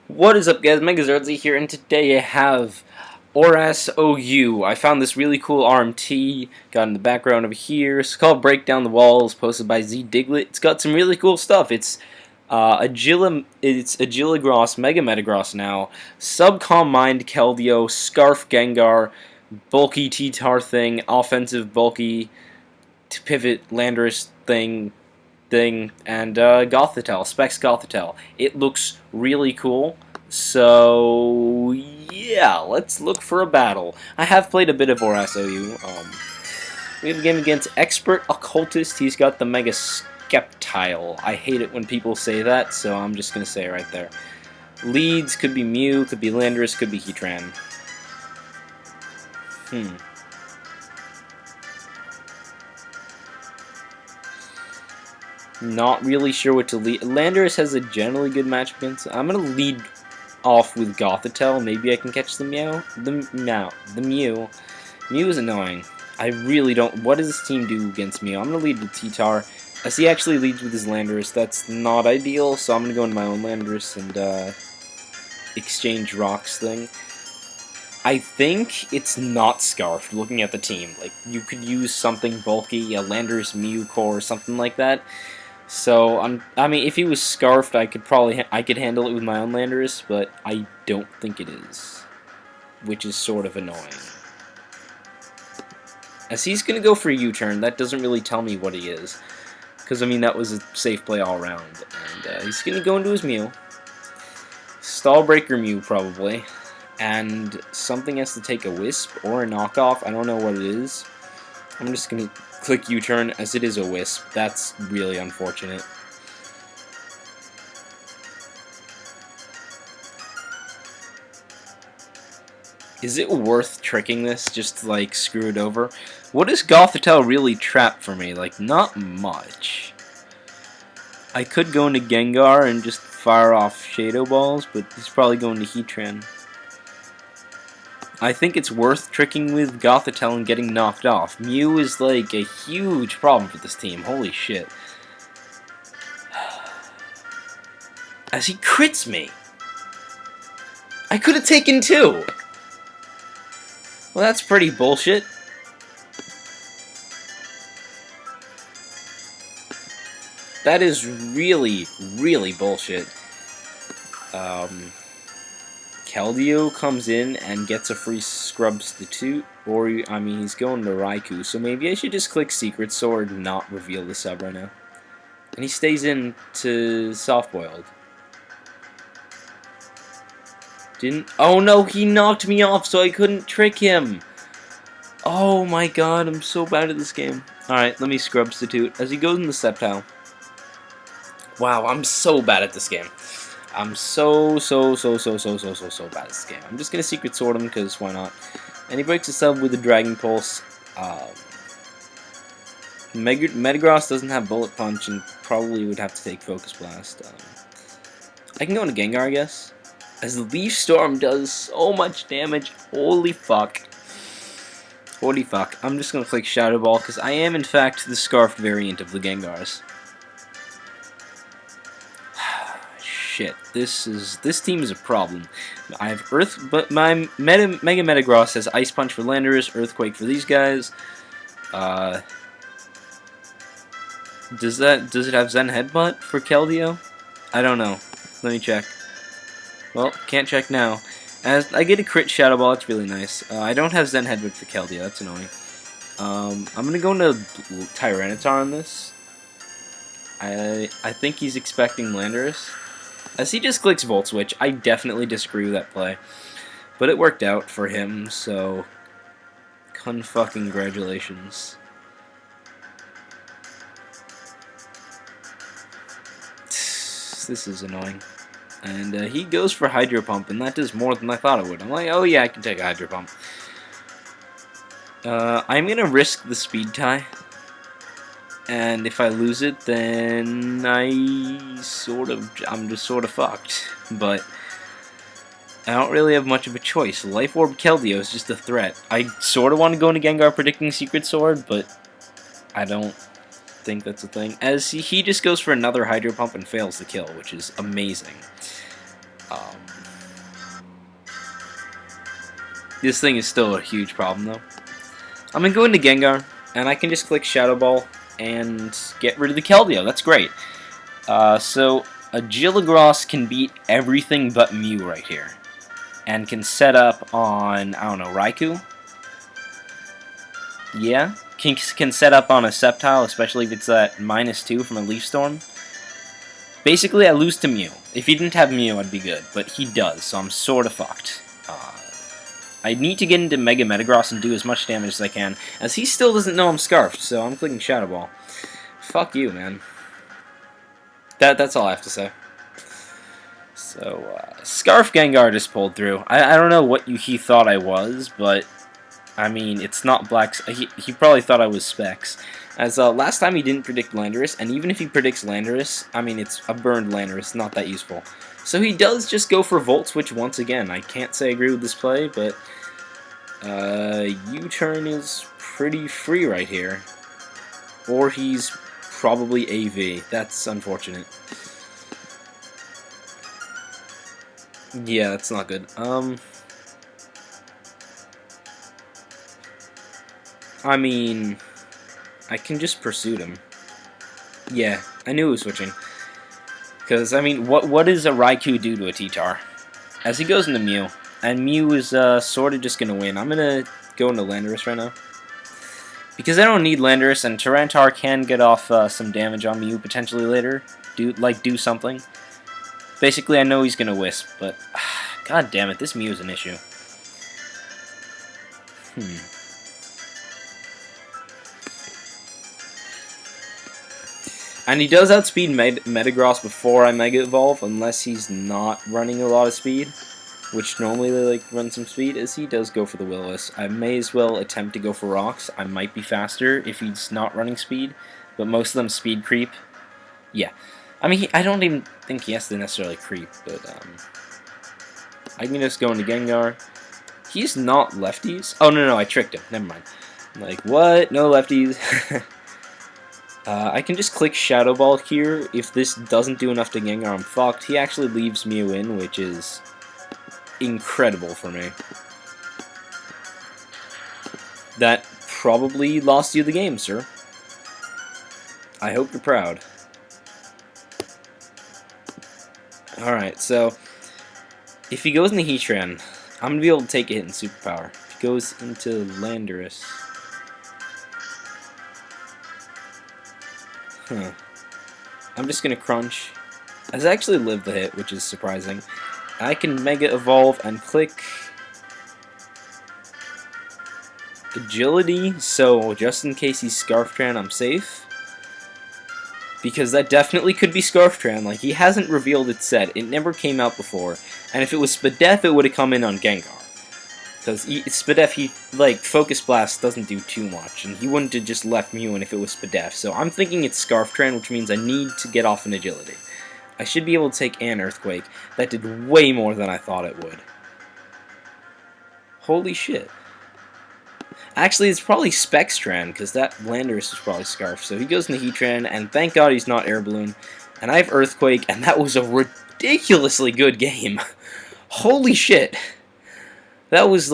What is up, guys? Megazardsy here, and today I have ORAS OU. I found this really cool RMT, got in the background over here. It's called Break Down the Walls, posted by Z Diglet. It's got some really cool stuff. It's Agiligross, Mega Metagross now, Subcom Mind Keldeo, Scarf Gengar, bulky T-Tar thing, offensive bulky pivot Landorus thing, and Gothitelle, Specs Gothitelle. It looks really cool. So yeah, let's look for a battle. I have played a bit of ORAS OU. We have a game against Expert Occultist. He's got the Mega Skeptile. I hate it when people say that, so I'm just gonna say it right there. Leads could be Mew, could be Landorus, could be Heatran. Not really sure what to lead. Landorus has a generally good match against. I'm gonna lead off with Gothitelle. Maybe I can catch the Mew. The Mew. Mew is annoying. I really don't. What does this team do against Mew? I'm gonna lead with T-Tar. As he actually leads with his Landorus, that's not ideal. So I'm gonna go into my own Landorus and exchange rocks thing. I think it's not Scarfed. Looking at the team, like you could use something bulky, a Landorus Mew core, or something like that. So I mean, if he was Scarfed, I could handle it with my own Landorus, but I don't think it is, which is sort of annoying. As he's gonna go for a U-turn, that doesn't really tell me what he is, because I mean that was a safe play all around. And he's gonna go into his Mew, Stall Breaker Mew probably, and something has to take a Wisp or a knockoff. I don't know what it is. I'm just gonna click U-turn, as it is a Wisp. That's really unfortunate. Is it worth tricking this just to, like, screw it over? What does Gothitelle really trap for me? Like, not much. I could go into Gengar and just fire off Shadow Balls, but he's probably going to Heatran. I think it's worth tricking with Gothitelle and getting knocked off. Mew is like a huge problem for this team. Holy shit. As he crits me. I could have taken two. Well, that's pretty bullshit. That is really, really bullshit. Keldeo comes in and gets a free Substitute, or, I mean, he's going to Raikou, so maybe I should just click Secret Sword and not reveal the sub right now. And he stays in to Soft-Boiled. Oh no, he knocked me off, so I couldn't trick him! Oh my god, I'm so bad at this game. Alright, let me Substitute as he goes in the Sceptile. Wow, I'm so bad at this game. I'm so bad at this game. I'm just gonna Secret Sword him, because why not? And he breaks his sub with a Dragon Pulse. Metagross doesn't have Bullet Punch, and probably would have to take Focus Blast. I can go into Gengar, I guess. As the Leaf Storm does so much damage. Holy fuck. Holy fuck. I'm just gonna click Shadow Ball, because I am, in fact, the Scarfed variant of the Gengars. Shit, this team is a problem. I have Earth, but my Mega Metagross has Ice Punch for Landorus, Earthquake for these guys. Does it have Zen Headbutt for Keldeo? I don't know. Let me check. Well, can't check now. As I get a crit Shadow Ball, it's really nice. I don't have Zen Headbutt for Keldeo, that's annoying. I'm gonna go into Tyranitar on this. I think he's expecting Landorus. As he just clicks Volt Switch, I definitely disagree with that play. But it worked out for him, so congratulations. This is annoying. And he goes for Hydro Pump, and that does more than I thought it would. I'm like, oh yeah, I can take a Hydro Pump. I'm going to risk the Speed Tie. And if I lose it, then I'm just sort of fucked. But I don't really have much of a choice. Life Orb Keldeo is just a threat. I sort of want to go into Gengar predicting Secret Sword, but I don't think that's a thing. As he just goes for another Hydro Pump and fails the kill, which is amazing. Um, this thing is still a huge problem, though. I'm going to go into Gengar, and I can just click Shadow Ball and get rid of the Keldeo. That's great. So, Agiligross can beat everything but Mew right here. And can set up on, I don't know, Raikou? Yeah. Can set up on a Sceptile, especially if it's at -2 from a Leaf Storm. Basically, I lose to Mew. If he didn't have Mew, I'd be good. But he does, so I'm sort of fucked. I need to get into Mega Metagross and do as much damage as I can, as he still doesn't know I'm Scarfed, so I'm clicking Shadow Ball. Fuck you, man. That's all I have to say. So, Scarf Gengar just pulled through. I don't know what he thought I was, but, I mean, it's not Black... He probably thought I was Specs. As last time he didn't predict Landorus, and even if he predicts Landorus, I mean, it's a burned Landorus, not that useful. So he does just go for Volt Switch once again. I can't say I agree with this play, but U-turn is pretty free right here. Or he's probably AV. That's unfortunate. Yeah, that's not good. I mean, I can just Pursuit him. Yeah, I knew he was switching. Because, I mean, what does a Raikou do to a T-Tar? As he goes into Mew, and Mew is sort of just going to win. I'm going to go into Landorus right now. Because I don't need Landorus, and Tyranitar can get off some damage on Mew potentially later. Do something. Basically, I know he's going to Wisp, but... God damn it, this Mew is an issue. And he does outspeed Metagross before I Mega Evolve, unless he's not running a lot of speed, which normally they like run some speed, as he does go for the Will-O-Wisp. I may as well attempt to go for Rocks. I might be faster if he's not running speed, but most of them speed creep. Yeah. I mean, I don't even think he has to necessarily creep, but I can just go into Gengar. He's not lefties. Oh, no, I tricked him. Never mind. I'm like, what? No lefties. I can just click Shadow Ball here. If this doesn't do enough to Gengar, I'm fucked. He actually leaves Mew in, which is incredible for me. That probably lost you the game, sir. I hope you're proud. Alright, so if he goes into Heatran, I'm going to be able to take a hit in Superpower. If he goes into Landorus... I'm just going to Crunch. Has actually lived the hit, which is surprising. I can Mega Evolve and click Agility, so just in case he's Scarftran, I'm safe. Because that definitely could be Scarftran. Like, he hasn't revealed its set. It never came out before. And if it was Spadef, it would have come in on Gengar. Because Spadef, like, Focus Blast doesn't do too much, and he wouldn't have just left Mew in if it was Spadef. So I'm thinking it's Scarftran, which means I need to get off an Agility. I should be able to take an Earthquake. That did way more than I thought it would. Holy shit. Actually, it's probably Spextran, because that Landorus is probably Scarf. So he goes into Heatran, and thank God he's not Air Balloon. And I have Earthquake, and that was a ridiculously good game. Holy shit. That was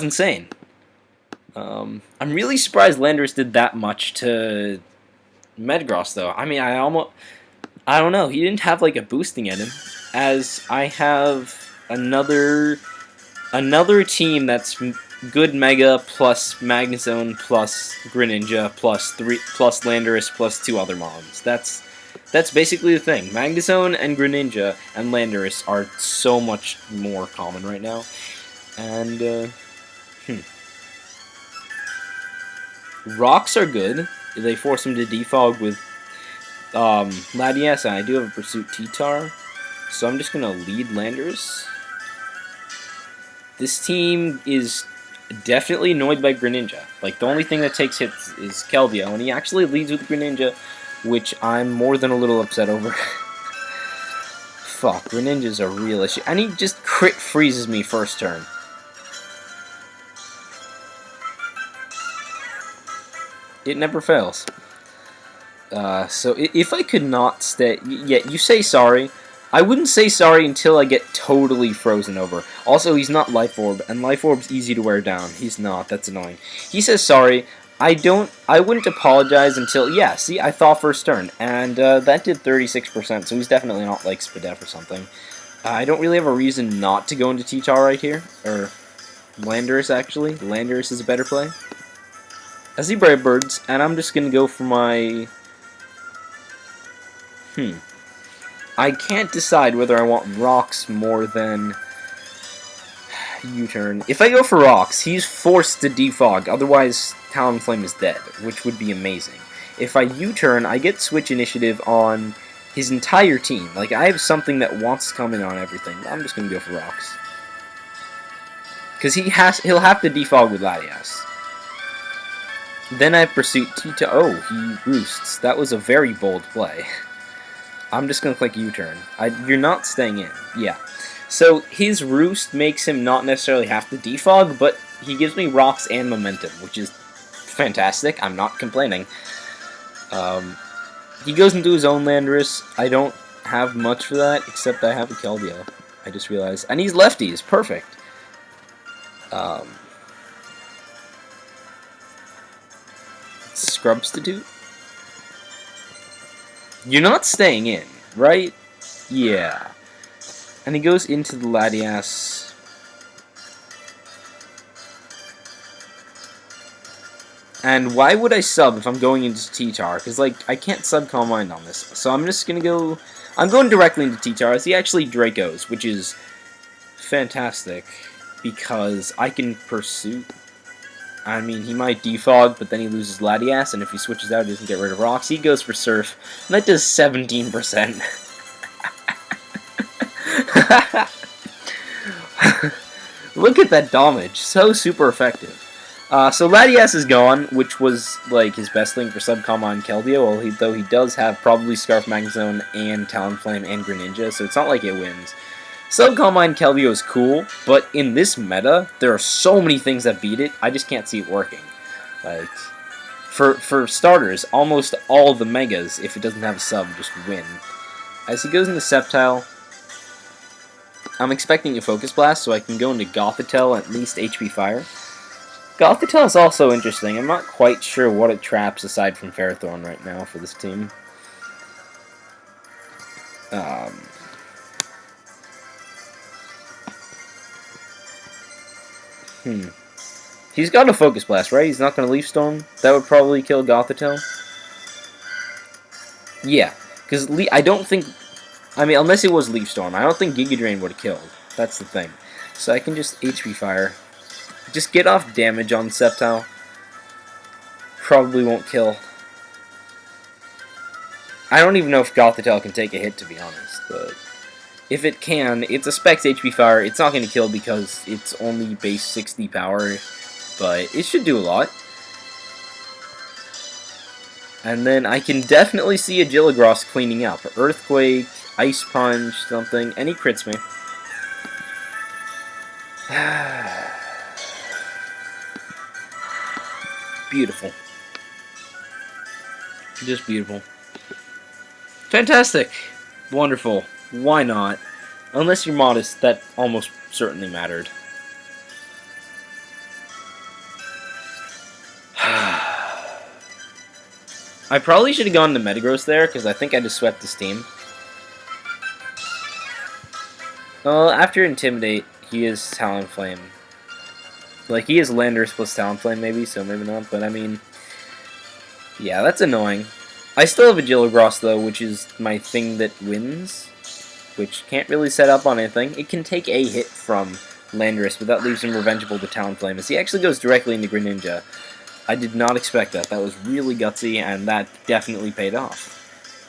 insane. I'm really surprised Landorus did that much to Metagross, though. I mean, I don't know. He didn't have, like, a boosting at him. As I have another team that's good Mega plus Magnezone plus Greninja plus Landorus plus 2 other mons. That's basically the thing. Magnezone and Greninja and Landorus are so much more common right now. And, Rocks are good. They force him to defog with, Latias, and I do have a Pursuit T-Tar. So I'm just gonna lead Landorus. This team is definitely annoyed by Greninja. Like, the only thing that takes hits is Keldeo, and he actually leads with Greninja, which I'm more than a little upset over. Fuck, Greninja's a real issue. And he just crit freezes me first turn. It never fails. So if I could not stay... Yeah, you say sorry. I wouldn't say sorry until I get totally frozen over. Also, he's not Life Orb, and Life Orb's easy to wear down. He's not. That's annoying. He says sorry. I wouldn't apologize until, yeah, see, I thought first turn, and that did 36%, so he's definitely not like Spadef or something. I don't really have a reason not to go into T-Tar right here, or Landorus, actually. Landorus is a better play. I see Brave Birds, and I'm just going to go for my... I can't decide whether I want Rocks more than U-turn. If I go for Rocks, he's forced to defog, otherwise Talonflame is dead, which would be amazing. If I U-turn, I get switch initiative on his entire team. Like, I have something that wants to come in on everything. I'm just going to go for Rocks. Because he'll have to defog with Latias. Then I have Pursuit Tita. Oh, he roosts. That was a very bold play. I'm just going to click U-turn. You're not staying in. Yeah. So his roost makes him not necessarily have to defog, but he gives me rocks and momentum, which is fantastic. I'm not complaining. He goes into his own Landorus. I don't have much for that, except I have a Keldeo. I just realized. And he's lefties. Perfect. Scrubstitute? You're not staying in, right? Yeah. And he goes into the Latias. And why would I sub if I'm going into T-Tar? Because, like, I can't sub Calm Mind on this. So I'm just going to go... I'm going directly into T-Tar. I see actually Dracos, which is fantastic. Because I can Pursue... I mean, he might defog, but then he loses Latias, and if he switches out, he doesn't get rid of rocks. He goes for Surf, and that does 17%. Look at that damage. So super effective. So Latias is gone, which was like his best thing for Subcom on Keldeo, though he does have probably Scarf Magnezone and Talonflame and Greninja, so it's not like it wins. Subcombine Keldeo is cool, but in this meta, there are so many things that beat it, I just can't see it working. Like, for starters, almost all the Megas, if it doesn't have a sub, just win. As he goes into Sceptile, I'm expecting a Focus Blast, so I can go into Gothitelle, at least HP Fire. Gothitelle is also interesting. I'm not quite sure what it traps aside from Ferrothorn right now for this team. He's got a Focus Blast, right? He's not going to Leaf Storm? That would probably kill Gothitelle. Yeah, because I don't think... I mean, unless it was Leaf Storm, I don't think Giga Drain would have killed. That's the thing. So I can just HP Fire. Just get off damage on Sceptile. Probably won't kill. I don't even know if Gothitelle can take a hit, to be honest, but... If it can, it's a Specs HP Fire. It's not going to kill because it's only base 60 power, but it should do a lot. And then I can definitely see Agiligross cleaning up. Earthquake, Ice Punch, something, and he crits me. Beautiful. Just beautiful. Fantastic. Wonderful. Why not? Unless you're modest, that almost certainly mattered. I probably should have gone to Metagross there, because I think I just swept this team. Well, after Intimidate, he is Talonflame. Like, he is Landorus plus Talonflame, maybe, so maybe not, but I mean... Yeah, that's annoying. I still have Agiligross, though, which is my thing that wins. Which can't really set up on anything. It can take a hit from Landorus, but that leaves him revengeable to Talonflame, as he actually goes directly into Greninja. I did not expect that. That was really gutsy, and that definitely paid off.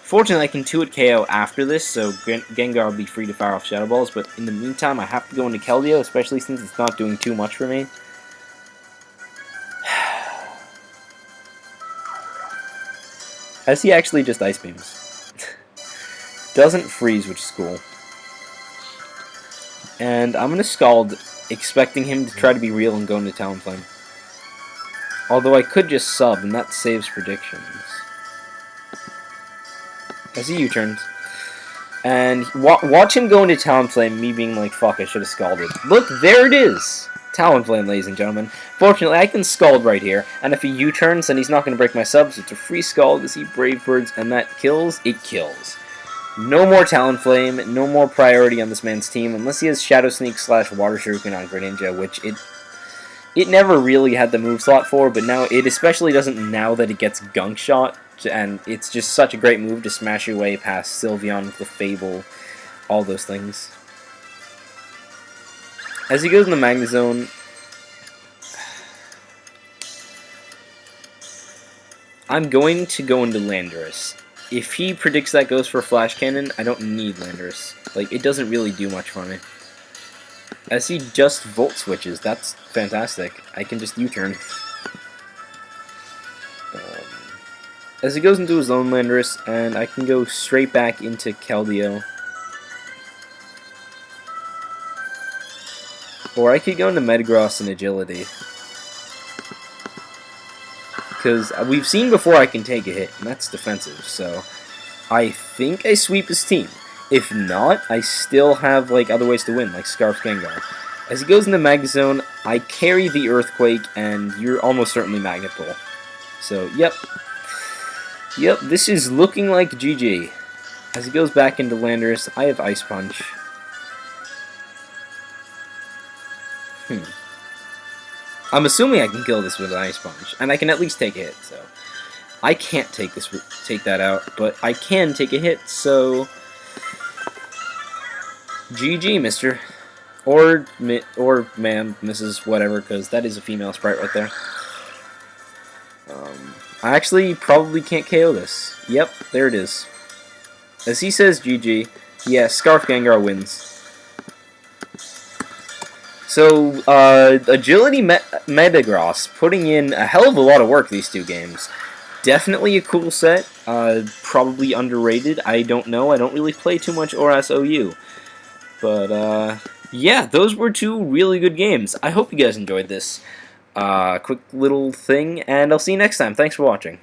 Fortunately, I can 2-hit KO after this, so Gengar will be free to fire off Shadow Balls, but in the meantime, I have to go into Keldeo, especially since it's not doing too much for me. As he actually just Ice Beams. Doesn't freeze, which is cool. And I'm going to Scald, expecting him to try to be real and go into Talonflame. Although I could just sub, and that saves predictions. As he U-turns. And watch him go into Talonflame, me being like, fuck, I should have scalded. Look, there it is! Talonflame, ladies and gentlemen. Fortunately, I can Scald right here, and if he U-turns, then he's not going to break my subs. It's a free Scald as he Brave Birds, and that kills. It kills. No more Talonflame, no more priority on this man's team, unless he has Shadow Sneak / Water Shuriken on Greninja, which it never really had the move slot for, but now it especially doesn't now that it gets Gunk Shot, and it's just such a great move to smash your way past Sylveon with the Fable, all those things. As he goes in the Magnezone, I'm going to go into Landorus. If he predicts that goes for Flash Cannon, I don't need Landorus. Like, it doesn't really do much for me. As he just Volt Switches, that's fantastic. I can just U-turn. As he goes into his own Landorus, and I can go straight back into Keldeo. Or I could go into Metagross and Agility. Because we've seen before I can take a hit, and that's defensive, so I think I sweep his team. If not, I still have like other ways to win, like Scarf Gengar. As he goes into Magnezone, I carry the Earthquake, and you're almost certainly Magnet Pull. So, yep. Yep, this is looking like GG. As he goes back into Landorus, I have Ice Punch. I'm assuming I can kill this with an Ice Punch, and I can at least take a hit, so I can't take that out, but I can take a hit, so GG, mister. Or ma'am, Mrs. whatever, because that is a female sprite right there. I actually probably can't KO this. Yep, there it is. As he says GG, yeah, Scarf Gengar wins. So, Agility Metagross, putting in a hell of a lot of work these two games. Definitely a cool set, probably underrated, I don't know, I don't really play too much ORAS OU. But, yeah, those were two really good games. I hope you guys enjoyed this quick little thing, and I'll see you next time. Thanks for watching.